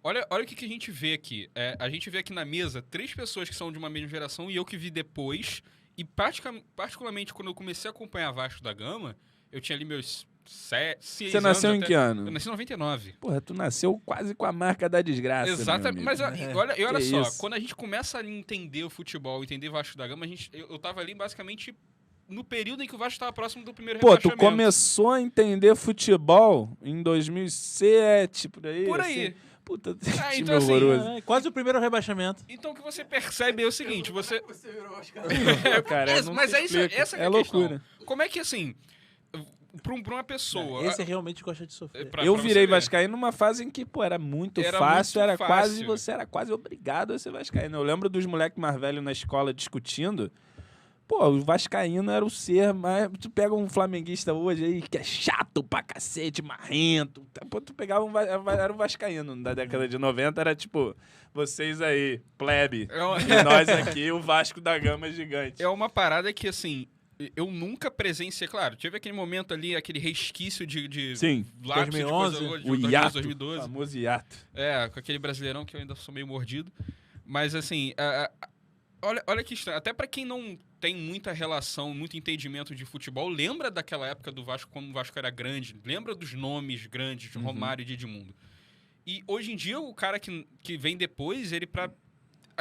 olha o que a gente vê aqui. A gente vê aqui na mesa 3 pessoas que são de uma mesma geração e eu que vi depois. E particularmente quando eu comecei a acompanhar Vasco da Gama, eu tinha ali meus 6 Você anos. nasceu em que ano? Eu nasci em 99. Porra, tu nasceu quase com a marca da desgraça, Exatamente. meu amigo. Mas olha Que só, isso. quando a gente começa a entender o futebol, entender Vasco da Gama, eu tava ali basicamente no período em que o Vasco estava próximo do primeiro Pô, tu rebaixamento. começou a entender futebol em 2007, por aí? Por assim? aí. Puta, Ah, time então assim, horroroso. Quase o primeiro rebaixamento. Então o que você percebe é o seguinte, você... Você virou Vascaíno. Cara, não mas se é isso, explica. essa que é É a questão. loucura. Como é que, assim, pra uma pessoa... Esse realmente gosta de sofrer. Eu pra virei você ver. vascaíno numa fase em que, pô, era muito Era fácil, muito era quase, fácil. você era quase obrigado a ser vascaíno. Eu lembro dos moleques mais velhos na escola discutindo. Pô, o vascaíno era o ser, mas tu pega um flamenguista hoje aí que é chato pra cacete, marrento. Pô, tu pegava era um vascaíno da década de 90, era tipo, vocês aí, plebe, e nós aqui, o Vasco da Gama gigante. É uma parada que, assim, eu nunca presenciei. Claro, tive aquele momento ali, aquele resquício de Sim, lápis 2011, de coisa, de o hiato, 2012. o famoso hiato. Com aquele brasileirão que eu ainda sou meio mordido. Mas, assim, olha que estranho. Até pra quem não tem muita relação, muito entendimento de futebol, lembra daquela época do Vasco, quando o Vasco era grande, lembra dos nomes grandes de Romário e de Edmundo. E hoje em dia, o cara que vem depois, ele pra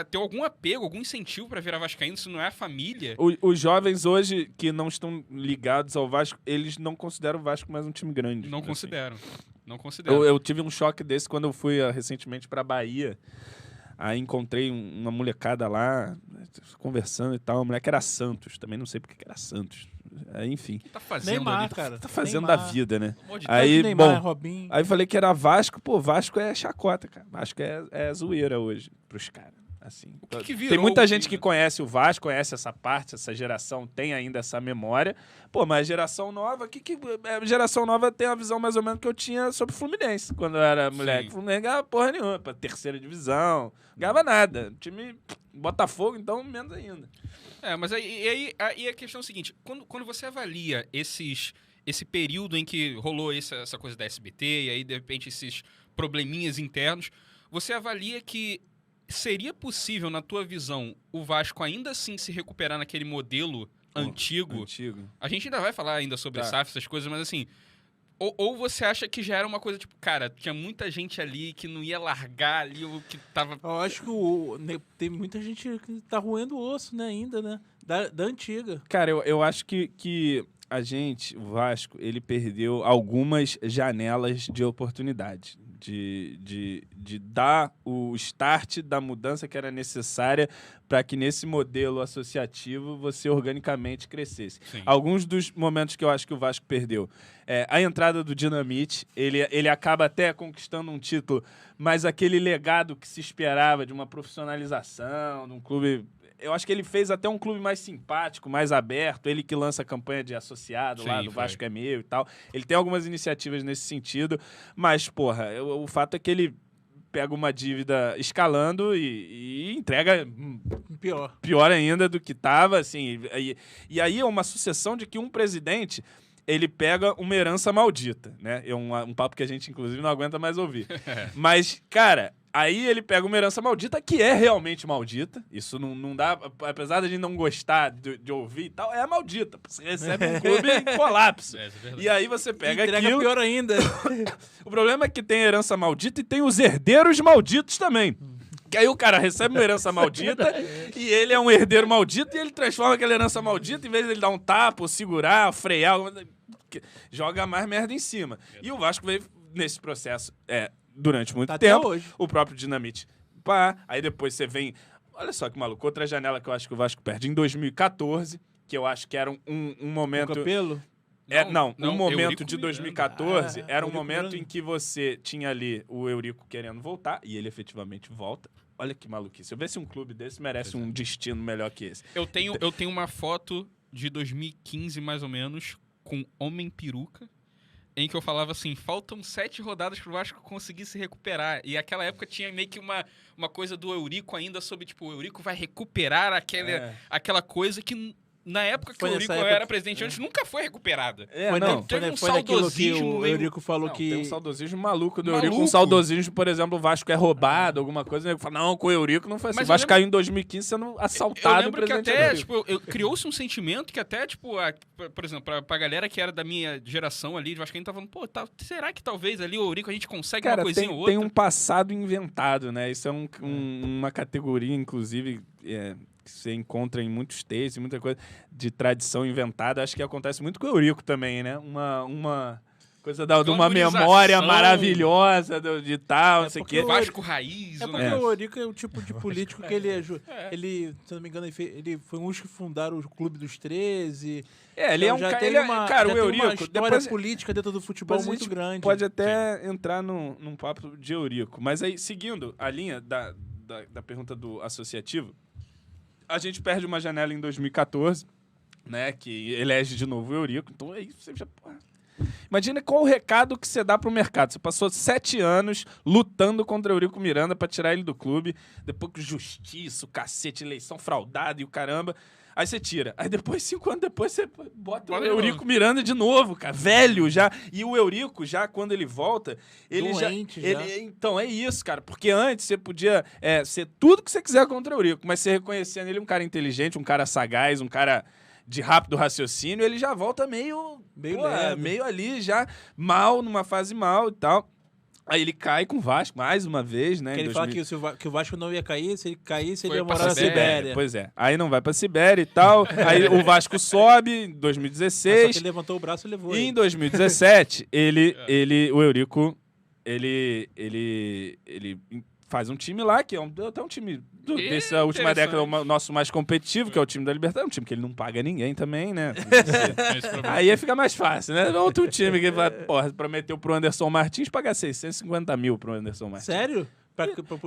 ter algum apego, algum incentivo pra virar vascaíno, se não é a família... Os jovens hoje que não estão ligados ao Vasco, eles não consideram o Vasco mais um time grande. Não assim. consideram. Não consideram. Eu tive um choque desse quando eu fui recentemente pra Bahia. Aí encontrei uma molecada lá, conversando e tal. A moleque era Santos, também não sei porque que era Santos. Aí, enfim, O que tá fazendo Neymar, ali? cara. tá fazendo Neymar. da vida, né? Pelo amor de Aí, Neymar, bom, Robinho. aí falei que era Vasco. Pô, Vasco é chacota, cara. Vasco é zoeira hoje pros caras. Assim, O que virou tem muita o gente time? que conhece o Vasco, conhece essa parte, essa geração tem ainda essa memória. Pô, mas a geração nova, a geração nova tem a visão mais ou menos que eu tinha sobre o Fluminense quando eu era moleque. Sim. O Fluminense ganhava porra nenhuma, pra terceira divisão, ganhava nada. Time Botafogo, então, menos ainda. Mas aí a questão é a seguinte, quando você avalia esse período em que rolou essa coisa da SBT, e aí, de repente, esses probleminhas internos, você avalia que seria possível, na tua visão, o Vasco ainda assim se recuperar naquele modelo antigo? A gente ainda vai falar ainda sobre Tá. SAF, essas coisas, mas assim... Ou você acha que já era uma coisa tipo, cara, tinha muita gente ali que não ia largar ali o que tava... Eu acho que tem muita gente que tá roendo o osso, né, ainda, né? Da antiga. Cara, eu acho que o Vasco, ele perdeu algumas janelas de oportunidade. De dar o start da mudança que era necessária para que nesse modelo associativo você organicamente crescesse. Sim. Alguns dos momentos que eu acho que o Vasco perdeu. A entrada do Dinamite, ele acaba até conquistando um título, mas aquele legado que se esperava de uma profissionalização, de um clube... Eu acho que ele fez até um clube mais simpático, mais aberto. Ele que lança a campanha de associado lá Sim, do foi. Vasco é meu e tal. Ele tem algumas iniciativas nesse sentido. Mas, porra, o fato é que ele pega uma dívida escalando e entrega Pior. pior ainda do que estava, assim. E aí é uma sucessão de que um presidente... ele pega uma herança maldita, né? É um papo que a gente, inclusive, não aguenta mais ouvir. Mas, cara, aí ele pega uma herança maldita que é realmente maldita. Isso não dá... Apesar da gente não gostar de ouvir e tal, é maldita. Você recebe um clube em colapso. Isso é verdade. E aí você pega Entrega aquilo... pior ainda. O problema é que tem herança maldita e tem os herdeiros malditos também. Que aí o cara recebe uma herança maldita e ele é um herdeiro maldito e ele transforma aquela herança maldita, em vez de ele dar um tapa, ou segurar, frear, joga mais merda em cima. E o Vasco veio nesse processo durante muito Tá até tempo. hoje. O próprio Dinamite. Pá, aí depois você vem... Olha só que maluco. Outra janela que eu acho que o Vasco perde em 2014, que eu acho que era um momento... O Capelo? Um momento Eurico de Miranda. 2014 era um Eurico momento Miranda. em que você tinha ali o Eurico querendo voltar, e ele efetivamente volta. Olha que maluquice. Eu ver se um clube desse merece um destino melhor que esse. Eu tenho uma foto de 2015, mais ou menos, com Homem Peruca, em que eu falava assim, faltam 7 rodadas pro Vasco conseguir se recuperar. E aquela época tinha meio que uma coisa do Eurico ainda sobre, tipo, o Eurico vai recuperar aquela coisa que na época que Foi o nessa Eurico época era presidente antes, nunca foi recuperada. Foi, não. teve um foi naquilo que saudosismo o meio- Eurico falou Não, que... tem um saudosismo maluco do Maluco. Eurico. Um saudosismo, por exemplo, o Vasco é roubado, alguma coisa. Ele fala, não, com o Eurico não foi assim. Mas O Vasco eu lembro- caiu em 2015 sendo assaltado. Eu lembro que presidente até, Eurico. tipo, criou-se um sentimento que até, tipo, por exemplo, pra galera que era da minha geração ali, eu acho que a gente tava falando, pô, será que talvez ali o Eurico a gente consegue Cara, uma coisinha ou tem outra? um passado inventado, né? Isso é uma categoria, inclusive, que você encontra em muitos textos, muita coisa de tradição inventada. Acho que acontece muito com o Eurico também, né? Uma coisa de uma Glamorização. memória maravilhosa de tal, não sei o porque quê. o- Vasco raiz, É o porque negócio. o Eurico é o tipo de político que ele ele, se não me engano, ele foi um dos que fundaram o Clube dos 13. Ele é um já cara. teve Cara, já o tem uma Eurico. história Depois, política dentro do futebol depois a muito gente grande. pode até entrar num papo de Eurico. Mas aí, seguindo a linha da pergunta do associativo, a gente perde uma janela em 2014, né? Que elege de novo o Eurico. Então aí você já. Porra. Imagina qual o recado que você dá pro mercado. Você passou 7 anos lutando contra o Eurico Miranda pra tirar ele do clube. Depois com justiça, o cacete, eleição fraudada e o caramba. Aí você tira. Aí depois, 5 anos depois, você bota o Bota de Eurico novo. Miranda de novo, cara. Velho já. E o Eurico, já quando ele volta, ele Doente já. já. Então, é isso, cara. Porque antes você podia ser tudo que você quiser contra o Eurico, mas você reconhecendo ele um cara inteligente, um cara sagaz, um cara de rápido raciocínio, ele já volta meio leve. meio ali, já mal, numa fase mal e tal. Aí ele cai com o Vasco, mais uma vez, né? Que em ele fala 2000. que o Vasco não ia cair, se ele caísse, ele Foi ia pra morar na Sibéria. Sibéria. Pois é. Aí não vai pra Sibéria e tal. Aí o Vasco sobe em Mas só 2016. que ele levantou o braço e levou. E em ele. 2017, o Eurico, ele faz um time lá, que é até um time dessa última Interessante. década, o nosso mais competitivo, que é o time da Libertadores. Um time que ele não paga ninguém também, né? É esse problema. Aí fica mais fácil, né? Outro time que vai, porra, prometeu pro Anderson Martins pagar 650 mil pro Anderson Martins. Sério?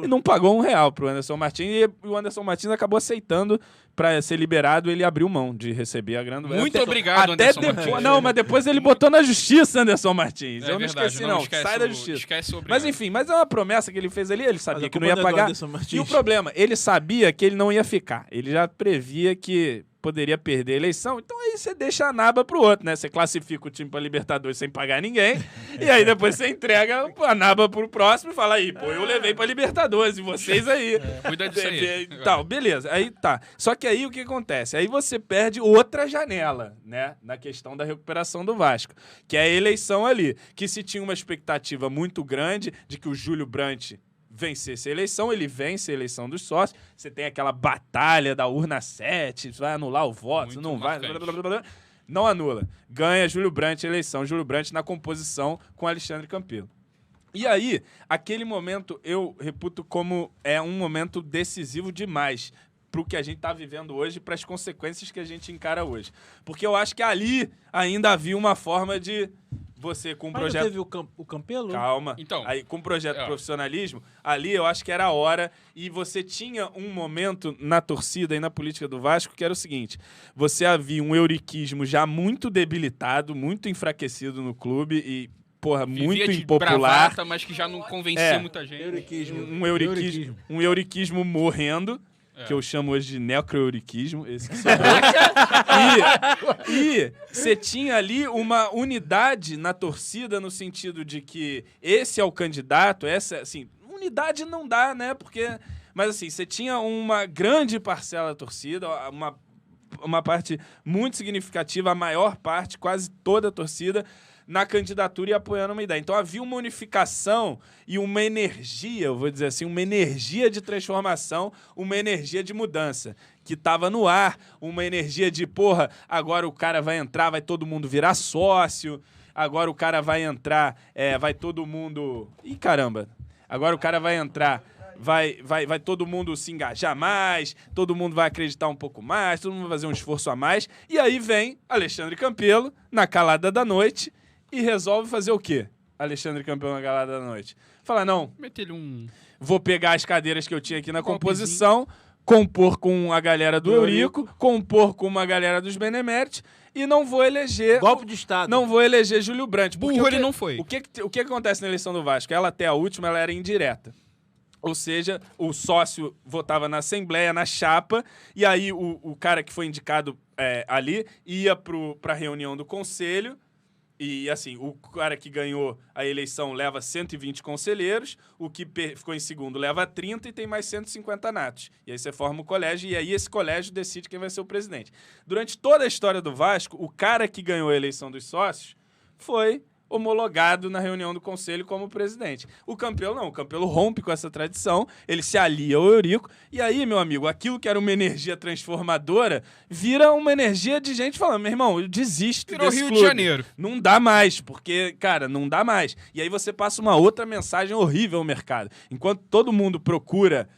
E não pagou R$1 pro Anderson Martins. E o Anderson Martins acabou aceitando pra ser liberado. Ele abriu mão de receber a grana. Muito obrigado, até Anderson depois, Martins. não, mas depois ele botou na justiça, Anderson Martins. É Eu não verdade, esqueci, não. esquece Sai da o- justiça. Esquece o Mas obrigado. enfim, mas é uma promessa que ele fez ali. Ele sabia Mas a que não culpa ia não é do pagar. Anderson Martins. E o problema, ele sabia que ele não ia ficar. Ele já previa que poderia perder a eleição. Então aí você deixa a naba pro outro, né? Você classifica o time pra Libertadores sem pagar ninguém. E aí depois você entrega a naba pro próximo e fala aí, pô, eu levei pra Libertadores e vocês aí. Cuida disso aí. Tal, beleza. Aí tá. Só que aí o que acontece? Aí você perde outra janela, né? Na questão da recuperação do Vasco. Que é a eleição ali. Que se tinha uma expectativa muito grande de que o Júlio Brandt vencesse a eleição, ele vence a eleição dos sócios, você tem aquela batalha da urna 7, vai anular o voto, Muito não vai, marcante. blá, blá, blá, blá. Não anula. Ganha Júlio Brandt a eleição, Júlio Brandt na composição com Alexandre Campelo. E aí, aquele momento eu reputo como um momento decisivo demais pro que a gente tá vivendo hoje, para as consequências que a gente encara hoje. Porque eu acho que ali ainda havia uma forma de você, com um Mas projeto... não teve o Campelo? Calma. Então, Aí, com o projeto é. profissionalismo, ali eu acho que era a hora e você tinha um momento na torcida e na política do Vasco que era o seguinte, você havia um euriquismo já muito debilitado, muito enfraquecido no clube e, porra, vivia muito de impopular. bravata, mas que já não convencia É. muita gente. Euriquismo. Um euriquismo morrendo, que eu chamo hoje de necroeuriquismo, esse que sobrou. E você tinha ali uma unidade na torcida no sentido de que esse é o candidato, essa, assim, unidade não dá, né? Porque, mas assim, você tinha uma grande parcela da torcida, uma parte muito significativa, a maior parte, quase toda a torcida, na candidatura e apoiando uma ideia. Então havia uma unificação e uma energia, eu vou dizer assim, uma energia de transformação, uma energia de mudança, que estava no ar, uma energia de, porra, agora o cara vai entrar, vai todo mundo virar sócio, agora o cara vai entrar, vai todo mundo... Ih, caramba! Agora o cara vai entrar... Vai todo mundo se engajar mais, todo mundo vai acreditar um pouco mais, todo mundo vai fazer um esforço a mais. E aí vem Alexandre Campelo, na calada da noite, e resolve fazer o quê? Alexandre Campelo na calada da noite. Fala, não, Meter-lhe um... vou pegar as cadeiras que eu tinha aqui na Golpezinho. composição, compor com a galera do Eurico, compor com uma galera dos Beneméritos, e não vou eleger... Golpe de Estado. Não vou eleger Júlio Brandt. Porque Burro o que- ele não foi. O que acontece na eleição do Vasco? Ela até a última, ela era indireta. Ou seja, o sócio votava na Assembleia, na chapa, e aí o cara que foi indicado ali, ia pra reunião do conselho, e assim, o cara que ganhou a eleição leva 120 conselheiros, o que ficou em segundo leva 30 e tem mais 150 natos. E aí você forma o colégio, e aí esse colégio decide quem vai ser o presidente. Durante toda a história do Vasco, o cara que ganhou a eleição dos sócios foi homologado na reunião do conselho como presidente. O Campelo não, o Campelo rompe com essa tradição, ele se alia ao Eurico, e aí, meu amigo, aquilo que era uma energia transformadora vira uma energia de gente falando, meu irmão, eu desisto Virou desse Rio clube. de Janeiro. Não dá mais, porque, cara, não dá mais. E aí você passa uma outra mensagem horrível ao mercado. Enquanto todo mundo procura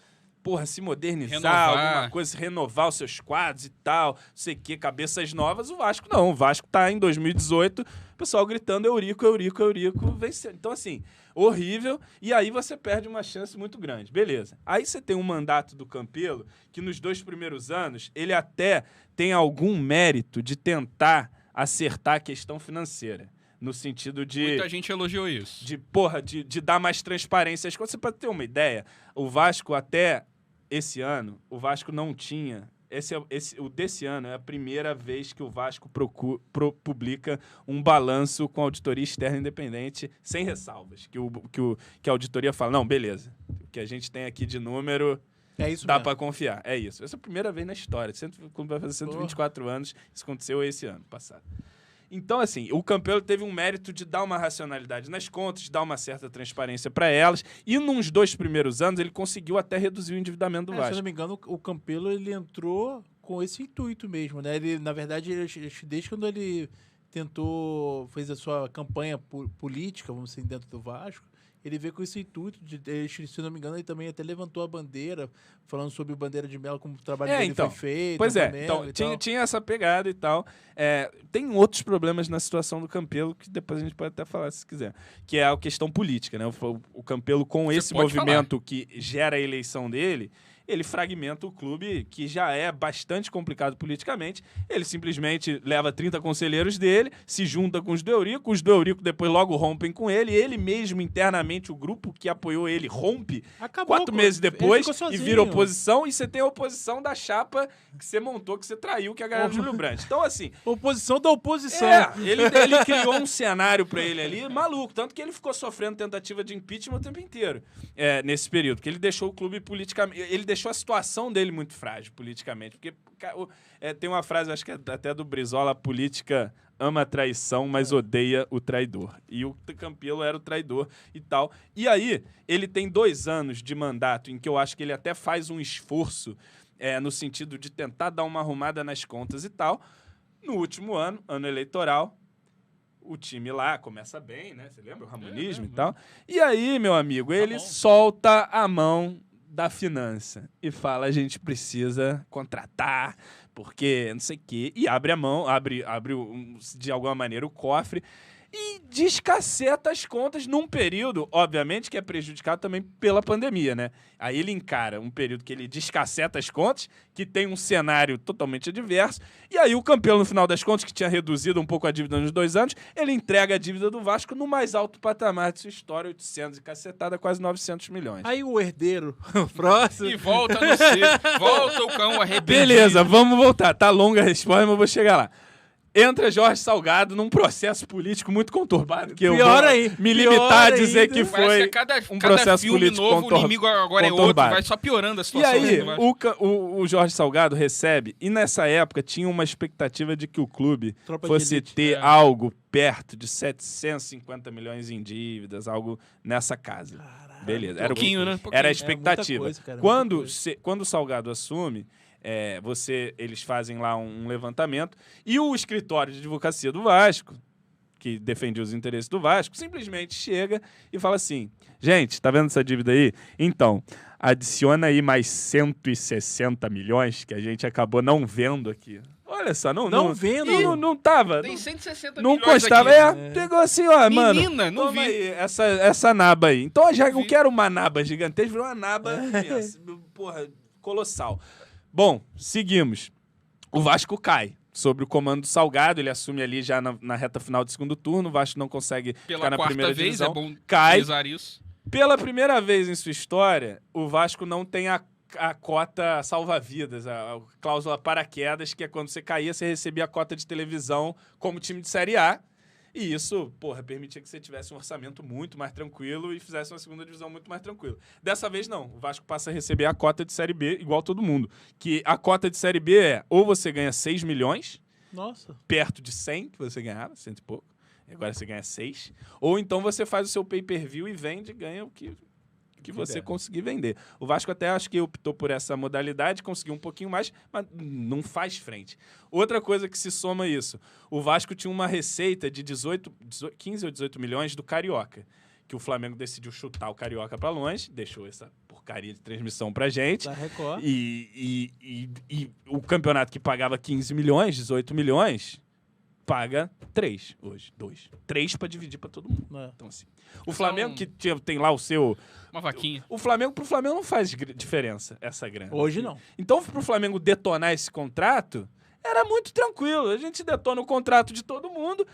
se modernizar, alguma coisa, renovar os seus quadros e tal, não sei o que, cabeças novas, o Vasco não. O Vasco tá em 2018, o pessoal gritando Eurico, Eurico, Eurico, vencendo. Então, assim, horrível, e aí você perde uma chance muito grande. Beleza. Aí você tem um mandato do Campelo, que nos 2 primeiros anos, ele até tem algum mérito de tentar acertar a questão financeira. No sentido de... Muita gente elogiou isso. De dar mais transparência às coisas. Você pode ter uma ideia, o Vasco até esse ano, o Vasco não tinha... O desse ano é a primeira vez que o Vasco publica um balanço com auditoria externa independente, sem ressalvas. Que a auditoria fala, não, beleza, o que a gente tem aqui de número... É isso dá mesmo. pra confiar. É isso. Essa é a primeira vez na história. Quando vai fazer 124 anos, isso aconteceu esse ano passado. Então, assim, o Campelo teve um mérito de dar uma racionalidade nas contas, de dar uma certa transparência para elas, e nos 2 primeiros anos ele conseguiu até reduzir o endividamento do Vasco. Se eu não me engano, o Campelo ele entrou com esse intuito mesmo, né? Ele, na verdade, desde quando ele fez a sua campanha política, vamos dizer, dentro do Vasco, ele veio com esse intuito, se não me engano, ele também até levantou a bandeira, falando sobre o Bandeira de Melo, como o trabalho dele foi feito. Pois é, então tinha essa pegada e tal. Tem outros problemas na situação do Campelo, que depois a gente pode até falar se quiser, que é a questão política, né? O Campelo, com esse movimento que gera a eleição dele, ele fragmenta o clube, que já é bastante complicado politicamente. Ele simplesmente leva 30 conselheiros dele, se junta com os do Eurico depois logo rompem com ele mesmo internamente, o grupo que apoiou ele rompe 4 meses depois e vira oposição, e você tem a oposição da chapa que você montou, que você traiu, que é a galera do Júlio Brandt. Então, assim... Oposição da oposição. Ele criou um cenário pra ele ali maluco, tanto que ele ficou sofrendo tentativa de impeachment o tempo inteiro nesse período, porque ele deixou o clube politicamente... Ele deixou a situação dele muito frágil politicamente, porque tem uma frase, acho que é até do Brizola, a política ama a traição, mas odeia o traidor. E o Campelo era o traidor e tal. E aí, ele tem 2 anos de mandato em que eu acho que ele até faz um esforço no sentido de tentar dar uma arrumada nas contas e tal. No último ano eleitoral, o time lá começa bem, né? Você lembra? O ramonismo e tal. E aí, meu amigo, ele solta a mão da finança e fala, a gente precisa contratar, porque não sei o quê, e abre a mão, abre de alguma maneira o cofre e descaceta as contas num período, obviamente, que é prejudicado também pela pandemia, né? Aí ele encara um período que ele descaceta as contas, que tem um cenário totalmente adverso, e aí o Campelo, no final das contas, que tinha reduzido um pouco a dívida nos 2 anos, ele entrega a dívida do Vasco no mais alto patamar de sua história, 800 e cacetada, quase 900 milhões. Aí o herdeiro, próximo... E volta no circo, volta o cão arrependido. Beleza, vamos voltar. Tá longa a resposta, mas eu vou chegar lá. Entra Jorge Salgado num processo político muito conturbado, que eu vou me limitar a dizer que foi um processo político conturbado. O inimigo agora é outro, vai só piorando a situação. E aí, o Jorge Salgado recebe, e nessa época tinha uma expectativa de que o clube fosse ter algo perto de 750 milhões em dívidas, algo nessa casa. Caralho, beleza, era a expectativa. Coisa, cara, quando o Salgado assume, eles fazem lá um levantamento e o escritório de advocacia do Vasco, que defendia os interesses do Vasco, simplesmente chega e fala assim, gente, tá vendo essa dívida aí? Então, adiciona aí mais 160 milhões que a gente acabou não vendo aqui. Olha só, não vendo. Não tava. Tem 160 não milhões costava, aqui. Pegou assim, ó, Menina, mano. não vi. Aí, essa naba aí. Então, já eu quero uma naba gigantesca, virou uma naba, colossal. Bom, seguimos. O Vasco cai sob o comando do Salgado, ele assume ali já na reta final do 2º turno, o Vasco não consegue ficar na primeira divisão. É bom cai. isso. Pela primeira vez em sua história, o Vasco não tem a a cota salva-vidas, a cláusula paraquedas, que é quando você caía, você recebia a cota de televisão como time de Série A. E isso, permitia que você tivesse um orçamento muito mais tranquilo e fizesse uma segunda divisão muito mais tranquila. Dessa vez, não. O Vasco passa a receber a cota de Série B igual todo mundo. Que a cota de Série B é ou você ganha 6 milhões, Nossa. perto de 100 que você ganhava, 100 e pouco. Agora você ganha 6. Ou então você faz o seu pay-per-view e vende e ganha o que você conseguir vender. O Vasco até acho que optou por essa modalidade, conseguiu um pouquinho mais, mas não faz frente. Outra coisa que se soma a isso, o Vasco tinha uma receita de 15 ou 18 milhões do Carioca, que o Flamengo decidiu chutar o Carioca para longe, deixou essa porcaria de transmissão pra gente. Da Record. E o campeonato que pagava 15 milhões, 18 milhões, paga 3 hoje, 2. 3 para dividir para todo mundo. Então, assim, o Flamengo que tem lá o seu... Uma vaquinha. Pro Flamengo não faz diferença essa grana. Hoje não. Então, pro Flamengo detonar esse contrato, era muito tranquilo. A gente detona o contrato de todo mundo,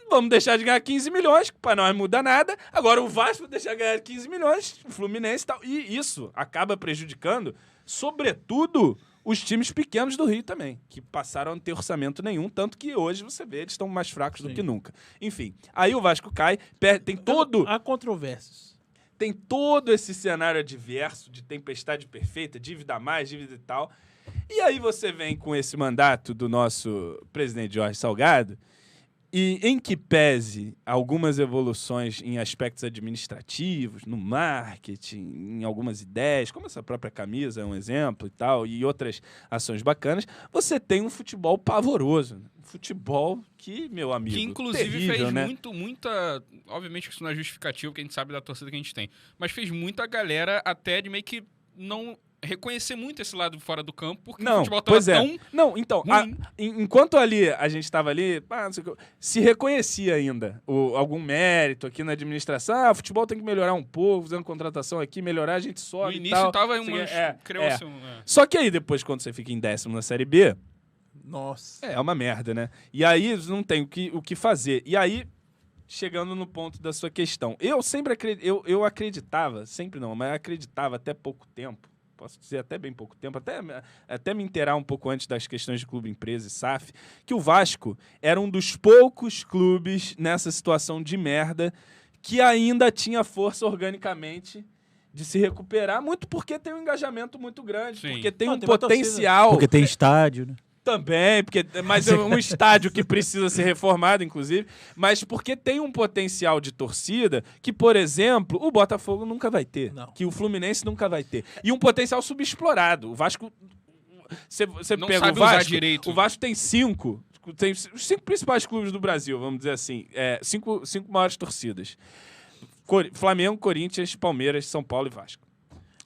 vamos deixar de ganhar 15 milhões, que para nós não muda nada. Agora o Vasco deixar de ganhar 15 milhões, o Fluminense e tal. E isso acaba prejudicando, sobretudo, os times pequenos do Rio também, que passaram a não ter orçamento nenhum, tanto que hoje você vê, eles estão mais fracos do que nunca. Enfim, aí o Vasco cai, tem todo... Há controvérsias. Tem todo esse cenário adverso de tempestade perfeita, dívida a mais, dívida e tal. E aí você vem com esse mandato do nosso presidente Jorge Salgado, e em que pese algumas evoluções em aspectos administrativos, no marketing, em algumas ideias, como essa própria camisa é um exemplo e tal, e outras ações bacanas, você tem um futebol pavoroso. Um futebol que, meu amigo, que inclusive terrível, fez né? muita... Obviamente que isso não é justificativo, que a gente sabe da torcida que a gente tem. Mas fez muita galera até de meio que não... reconhecer muito esse lado fora do campo, porque o futebol tava tão... Não, então, enquanto ali a gente estava ali, se reconhecia ainda algum mérito aqui na administração, o futebol tem que melhorar um pouco, fazendo contratação aqui, melhorar, a gente sobe No e início tal. tava criou-se Só que aí depois, quando você fica em 10º na Série B, Nossa. é uma merda, né? E aí não tem o que fazer. E aí, chegando no ponto da sua questão, eu sempre eu acreditava, sempre não, mas acreditava até pouco tempo, posso dizer até bem pouco tempo, até me inteirar um pouco antes das questões de clube, empresa e SAF, que o Vasco era um dos poucos clubes nessa situação de merda que ainda tinha força organicamente de se recuperar, muito porque tem um engajamento muito grande, Sim. porque tem um Tem uma potencial... Porque tem estádio, né? Também, mas é um estádio que precisa ser reformado, inclusive, mas porque tem um potencial de torcida que, por exemplo, o Botafogo nunca vai ter, Não. que o Fluminense nunca vai ter. E um potencial subexplorado. O Vasco... Você Não pega sabe o Vasco, usar direito. o Vasco tem 5... Tem os 5 principais clubes do Brasil, vamos dizer assim. 5 maiores torcidas. Flamengo, Corinthians, Palmeiras, São Paulo e Vasco.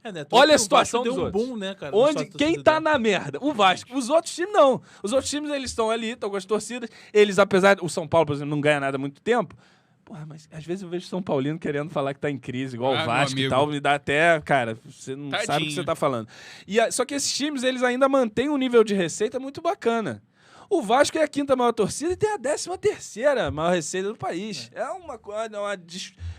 Né? Olha a situação deu dos um outros. boom, né, cara? Quem tá na merda? O Vasco. Os outros times, não. Os outros times, eles estão ali, estão com as torcidas. Eles, apesar... O São Paulo, por exemplo, não ganha nada há muito tempo. Porra, mas às vezes eu vejo o São Paulino querendo falar que tá em crise, igual o Vasco e tal. Me dá até... Cara, você não sabe o que você tá falando. Só que esses times, eles ainda mantêm um nível de receita muito bacana. O Vasco é a 5ª maior torcida e tem a 13ª maior receita do país. É uma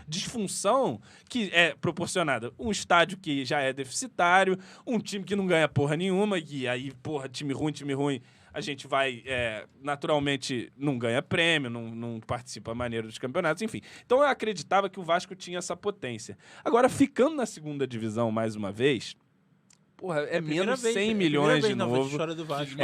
disfunção que é proporcionada. Um estádio que já é deficitário, um time que não ganha porra nenhuma, e aí, time ruim, a gente vai, naturalmente, não ganha prêmio, não participa maneiro dos campeonatos, enfim. Então eu acreditava que o Vasco tinha essa potência. Agora, ficando na 2ª divisão mais uma vez, é menos 100 milhões de novo. Na história do Vasco.